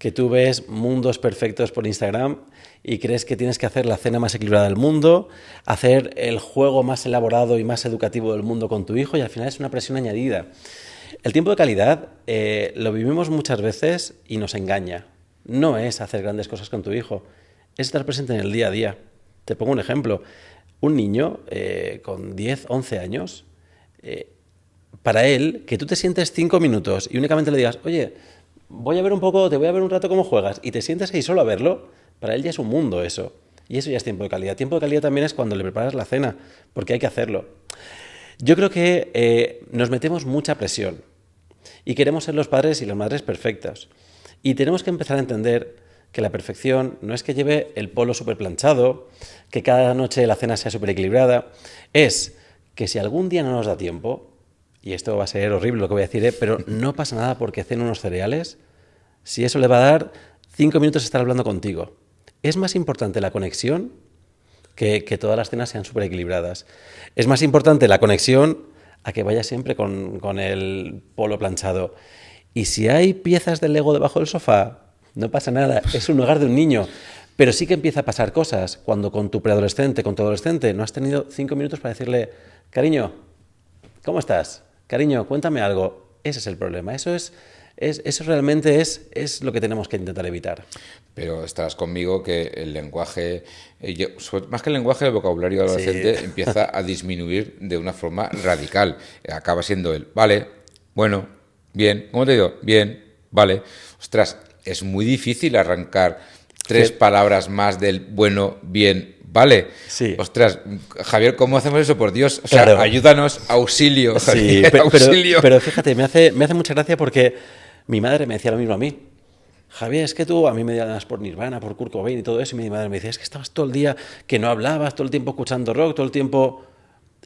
que tú ves mundos perfectos por Instagram y crees que tienes que hacer la cena más equilibrada del mundo, hacer el juego más elaborado y más educativo del mundo con tu hijo, y al final es una presión añadida. El tiempo de calidad lo vivimos muchas veces y nos engaña. No es hacer grandes cosas con tu hijo, es estar presente en el día a día. Te pongo un ejemplo. Un niño con 10, 11 años, para él, que tú te sientes 5 minutos y únicamente le digas, oye, voy a ver un poco, te voy a ver un rato cómo juegas, y te sientes ahí solo a verlo, para él ya es un mundo eso. Y eso ya es tiempo de calidad. Tiempo de calidad también es cuando le preparas la cena, porque hay que hacerlo. Yo creo que nos metemos mucha presión y queremos ser los padres y las madres perfectas. Y tenemos que empezar a entender que la perfección no es que lleve el polo súper planchado, que cada noche la cena sea súper equilibrada, es que si algún día no nos da tiempo, y esto va a ser horrible lo que voy a decir, pero no pasa nada porque cene unos cereales, si eso le va a dar 5 minutos estar hablando contigo. Es más importante la conexión que todas las cenas sean súper equilibradas. Es más importante la conexión a que vaya siempre con el polo planchado. Y si hay piezas del Lego debajo del sofá, no pasa nada, es un hogar de un niño. Pero sí que empieza a pasar cosas cuando con tu preadolescente, con tu adolescente, no has tenido 5 minutos para decirle, cariño, ¿cómo estás? Cariño, cuéntame algo. Ese es el problema. Eso realmente es lo que tenemos que intentar evitar. Pero estarás conmigo que el lenguaje, más que el lenguaje, el vocabulario del adolescente empieza a disminuir de una forma radical. Acaba siendo el, vale, bueno, bien, ¿cómo te digo? Bien, vale. Ostras, es muy difícil arrancar 3 palabras más del bueno, bien, vale. Sí. Ostras, Javier, ¿cómo hacemos eso? Por Dios, o sea, claro. Ayúdanos, auxilio, Javier, sí, auxilio. Pero fíjate, me hace mucha gracia porque mi madre me decía lo mismo a mí. Javier, es que tú, a mí me llamas por Nirvana, por Kurt Cobain y todo eso, y mi madre me decía, es que estabas todo el día que no hablabas, todo el tiempo escuchando rock, todo el tiempo...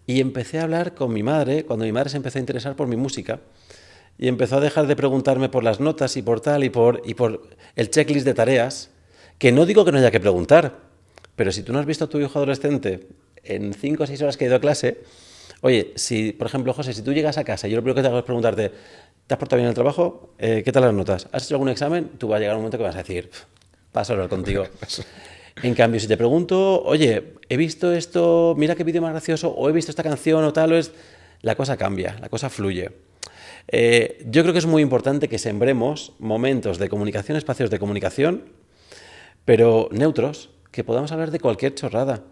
Y empecé a hablar con mi madre, cuando mi madre se empezó a interesar por mi música, y empezó a dejar de preguntarme por las notas y por tal, y por el checklist de tareas, que no digo que no haya que preguntar, pero si tú no has visto a tu hijo adolescente en 5 o 6 horas que ha ido a clase, oye, si, por ejemplo, José, si tú llegas a casa y yo lo primero que te hago es preguntarte, ¿te has portado bien en el trabajo? ¿Qué tal las notas? ¿Has hecho algún examen? Tú vas a llegar un momento que vas a decir, paso a hablar contigo. En cambio, si te pregunto, oye, he visto esto, mira qué vídeo más gracioso, o he visto esta canción o tal, la cosa cambia, la cosa fluye. Yo creo que es muy importante que sembremos momentos de comunicación, espacios de comunicación, pero neutros, que podamos hablar de cualquier chorrada.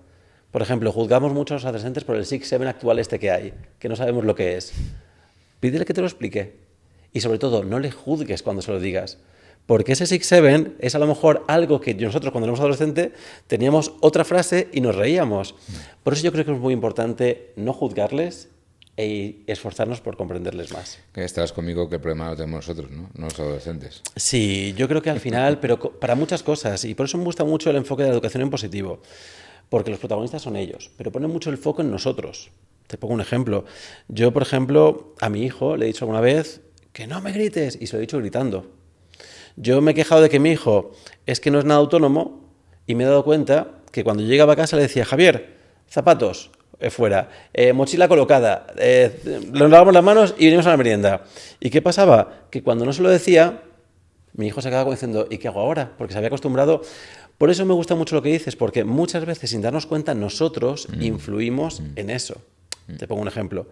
Por ejemplo, juzgamos mucho a los adolescentes por el 6-7 actual este que hay, que no sabemos lo que es. Pídele que te lo explique. Y sobre todo, no le juzgues cuando se lo digas. Porque ese 6-7 es a lo mejor algo que nosotros cuando éramos adolescentes teníamos otra frase y nos reíamos. Por eso yo creo que es muy importante no juzgarles e esforzarnos por comprenderles más. Estarás conmigo que el problema lo tenemos nosotros, ¿no? No los adolescentes. Sí, yo creo que al final, pero para muchas cosas, y por eso me gusta mucho el enfoque de la educación en positivo, porque los protagonistas son ellos, pero ponen mucho el foco en nosotros. Te pongo un ejemplo. Yo, por ejemplo, a mi hijo le he dicho alguna vez que no me grites, y se lo he dicho gritando. Yo me he quejado de que mi hijo es que no es nada autónomo, y me he dado cuenta que cuando llegaba a casa le decía, Javier, zapatos, fuera, mochila colocada, nos lavamos las manos y venimos a la merienda. ¿Y qué pasaba? Que cuando no se lo decía, mi hijo se acababa diciendo, ¿y qué hago ahora? Porque se había acostumbrado. Por eso me gusta mucho lo que dices, porque muchas veces sin darnos cuenta nosotros influimos en eso. Te pongo un ejemplo.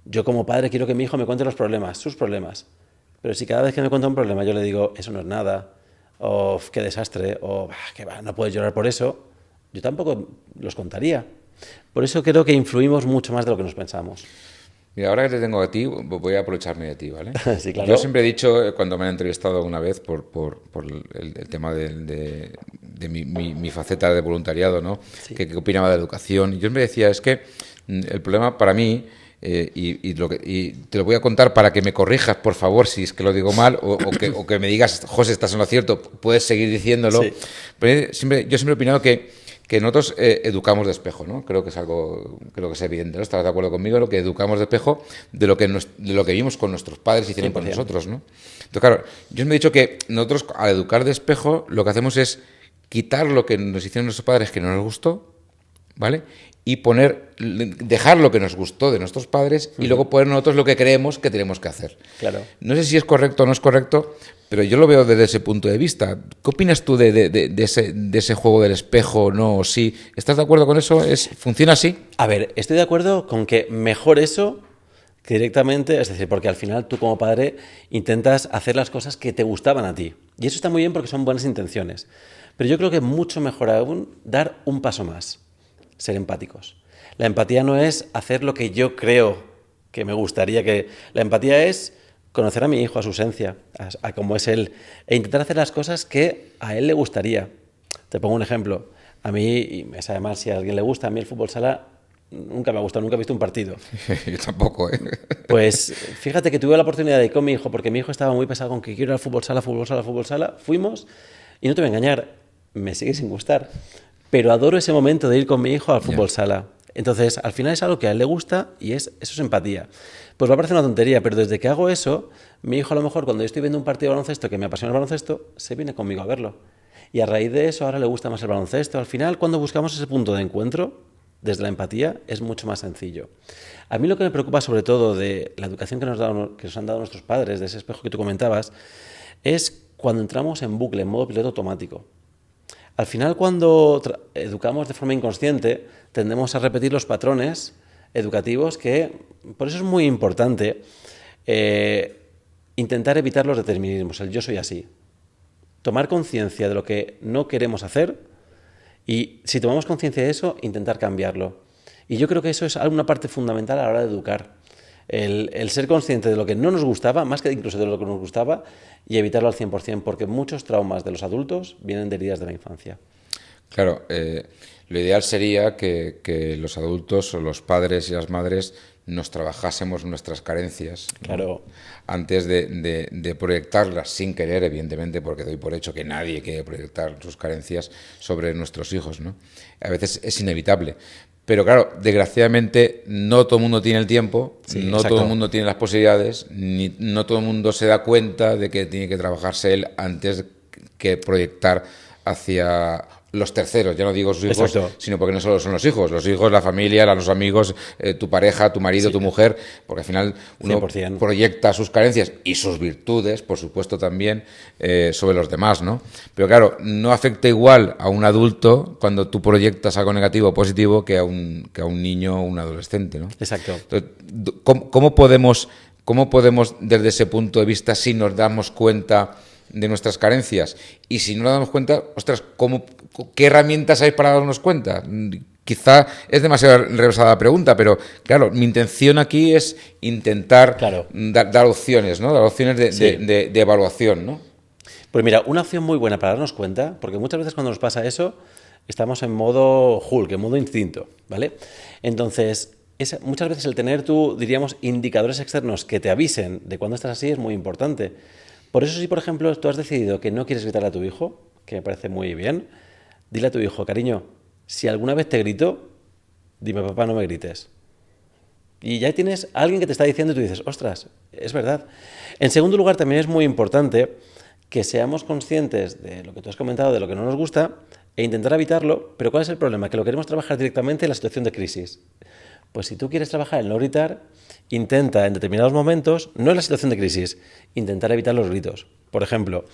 Yo como padre quiero que mi hijo me cuente los problemas, sus problemas. Pero si cada vez que me cuenta un problema yo le digo, eso no es nada, o qué desastre, o que va, no puedes llorar por eso, yo tampoco los contaría. Por eso creo que influimos mucho más de lo que nos pensamos. Mira, ahora que te tengo a ti, voy a aprovecharme de ti, ¿vale? Sí, claro. Yo siempre he dicho, cuando me han entrevistado alguna vez por el tema de mi faceta de voluntariado, ¿no? Sí. ¿Qué opinaba de la educación? Y yo siempre decía, es que el problema para mí, y te lo voy a contar para que me corrijas, por favor, si es que lo digo mal, o que me digas, José, estás en lo cierto, puedes seguir diciéndolo. Sí. Pero yo siempre he opinado que nosotros educamos de espejo, ¿no? Creo que es evidente, ¿no? Estarás de acuerdo conmigo, lo que educamos de espejo de lo que vimos con nuestros padres y hicieron 100%. con nosotros, ¿no? Entonces, claro, yo me he dicho que nosotros al educar de espejo lo que hacemos es quitar lo que nos hicieron nuestros padres que no nos gustó, ¿vale? y dejar lo que nos gustó de nuestros padres y luego poner nosotros lo que creemos que tenemos que hacer. Claro. No sé si es correcto o no es correcto, pero yo lo veo desde ese punto de vista. ¿Qué opinas tú de ese juego del espejo, no o sí? ¿Estás de acuerdo con eso? ¿Funciona así? A ver, estoy de acuerdo con que mejor eso que directamente, es decir, porque al final tú como padre intentas hacer las cosas que te gustaban a ti. Y eso está muy bien porque son buenas intenciones. Pero yo creo que mucho mejor aún dar un paso más, ser empáticos. La empatía no es hacer lo que yo creo que me gustaría que... La empatía es conocer a mi hijo, a su esencia, a cómo es él, e intentar hacer las cosas que a él le gustaría. Te pongo un ejemplo. A mí, y me sabe mal si a alguien le gusta, a mí el fútbol sala nunca me ha gustado, nunca he visto un partido. Yo tampoco, ¿eh? Pues fíjate que tuve la oportunidad de ir con mi hijo, porque mi hijo estaba muy pesado con que quiero ir al fútbol sala, fútbol sala, fútbol sala. Fuimos, y no te voy a engañar, me sigue sin gustar. Pero adoro ese momento de ir con mi hijo al fútbol sala. Entonces, al final es algo que a él le gusta y eso es empatía. Pues va a parecer una tontería, pero desde que hago eso, mi hijo a lo mejor cuando yo estoy viendo un partido de baloncesto que me apasiona el baloncesto, se viene conmigo a verlo. Y a raíz de eso ahora le gusta más el baloncesto. Al final, cuando buscamos ese punto de encuentro, desde la empatía, es mucho más sencillo. A mí lo que me preocupa sobre todo de la educación que nos han dado nuestros padres, de ese espejo que tú comentabas, es cuando entramos en bucle, en modo piloto automático. Al final, cuando educamos de forma inconsciente, tendemos a repetir los patrones educativos que, por eso es muy importante intentar evitar los determinismos, el yo soy así. Tomar conciencia de lo que no queremos hacer y, si tomamos conciencia de eso, intentar cambiarlo. Y yo creo que eso es una parte fundamental a la hora de educar. El ser consciente de lo que no nos gustaba, más que incluso de lo que nos gustaba, y evitarlo al 100%, porque muchos traumas de los adultos vienen de heridas de la infancia. Claro, lo ideal sería que los adultos o los padres y las madres nos trabajásemos nuestras carencias, Claro. ¿no? Antes de proyectarlas sin querer, evidentemente, porque doy por hecho que nadie quiere proyectar sus carencias sobre nuestros hijos, ¿no? A veces es inevitable. Pero claro, desgraciadamente no todo el mundo tiene el tiempo, no exacto. todo el mundo tiene las posibilidades, no todo el mundo se da cuenta de que tiene que trabajarse él antes que proyectar hacia los terceros, ya no digo sus hijos, Exacto. sino porque no solo son los hijos, la familia, los amigos, tu pareja, tu marido, tu mujer, porque al final uno 100%. proyecta sus carencias y sus virtudes, por supuesto también, sobre los demás, ¿no? Pero claro, no afecta igual a un adulto cuando tú proyectas algo negativo o positivo que a un niño o un adolescente, ¿no? Exacto. Entonces, ¿cómo podemos desde ese punto de vista, si nos damos cuenta de nuestras carencias? Y si no nos damos cuenta, ostras, ¿qué herramientas hay para darnos cuenta? Quizá es demasiado revesada la pregunta, pero claro, mi intención aquí es intentar dar opciones, ¿no? Dar opciones de evaluación, ¿no? Pues mira, una opción muy buena para darnos cuenta, porque muchas veces cuando nos pasa eso, estamos en modo Hulk, en modo instinto, ¿vale? Entonces, muchas veces el tener diríamos, indicadores externos que te avisen de cuando estás así es muy importante. Por eso, si por ejemplo tú has decidido que no quieres gritarle a tu hijo, que me parece muy bien, dile a tu hijo, cariño, si alguna vez te grito, dime, papá, no me grites. Y ya tienes a alguien que te está diciendo y tú dices, ostras, es verdad. En segundo lugar, también es muy importante que seamos conscientes de lo que tú has comentado, de lo que no nos gusta, e intentar evitarlo. Pero ¿cuál es el problema? Que lo queremos trabajar directamente en la situación de crisis. Pues si tú quieres trabajar en no gritar, intenta en determinados momentos, no en la situación de crisis, intentar evitar los gritos. Por ejemplo,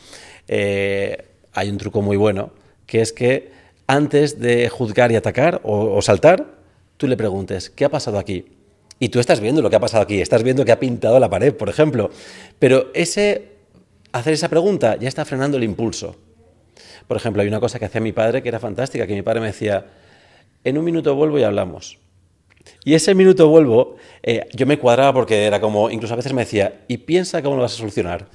hay un truco muy bueno, que es que antes de juzgar y atacar o saltar, tú le preguntes, ¿qué ha pasado aquí? Y tú estás viendo lo que ha pasado aquí, estás viendo que ha pintado la pared, por ejemplo. Pero hacer esa pregunta ya está frenando el impulso. Por ejemplo, hay una cosa que hacía mi padre que era fantástica, que mi padre me decía, en un minuto vuelvo y hablamos. Y ese minuto vuelvo, yo me cuadraba porque era como, incluso a veces me decía, y piensa cómo lo vas a solucionar.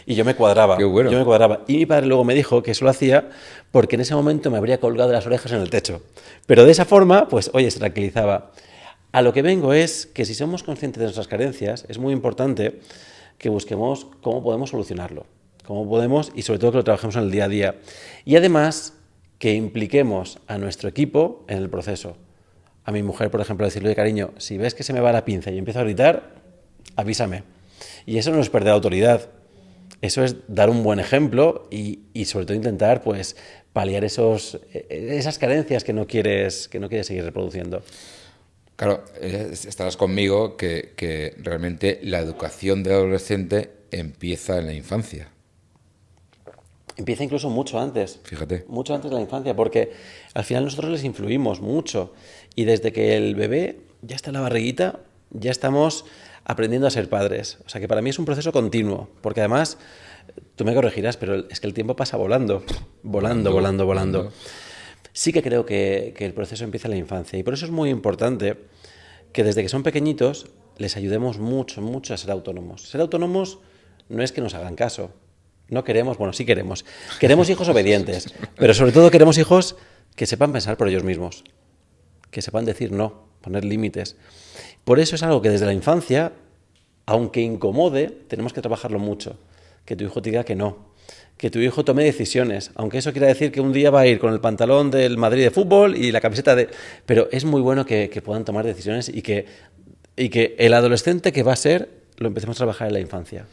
Y yo me cuadraba, Qué bueno. yo me cuadraba. Y mi padre luego me dijo que eso lo hacía porque en ese momento me habría colgado las orejas en el techo. Pero de esa forma, pues, oye, se tranquilizaba. A lo que vengo es que si somos conscientes de nuestras carencias, es muy importante que busquemos cómo podemos solucionarlo. Cómo podemos, y sobre todo que lo trabajemos en el día a día. Y además, que impliquemos a nuestro equipo en el proceso. A mi mujer, por ejemplo, decirle, cariño, si ves que se me va la pinza y empiezo a gritar, avísame. Y eso no es perder autoridad. Eso es dar un buen ejemplo y sobre todo intentar pues paliar esas carencias que no quieres seguir reproduciendo. Claro, estarás conmigo que realmente la educación del adolescente empieza en la infancia. Empieza incluso Fíjate. mucho antes de la infancia, porque al final nosotros les influimos mucho y desde que el bebé ya está en la barriguita, ya estamos aprendiendo a ser padres. O sea que para mí es un proceso continuo, porque además, tú me corregirás, pero es que el tiempo pasa volando, volando, Volando, volando, volando. volando. Sí que creo que el proceso empieza en la infancia y por eso es muy importante que desde que son pequeñitos les ayudemos mucho, mucho a ser autónomos. Ser autónomos no es que nos hagan caso. No queremos, bueno, sí queremos. Queremos hijos obedientes, pero sobre todo queremos hijos que sepan pensar por ellos mismos, que sepan decir no, poner límites. Por eso es algo que desde la infancia, aunque incomode, tenemos que trabajarlo mucho. Que tu hijo te diga que no, que tu hijo tome decisiones, aunque eso quiera decir que un día va a ir con el pantalón del Madrid de fútbol y la camiseta de... Pero es muy bueno que puedan tomar decisiones y que el adolescente que va a ser lo empecemos a trabajar en la infancia.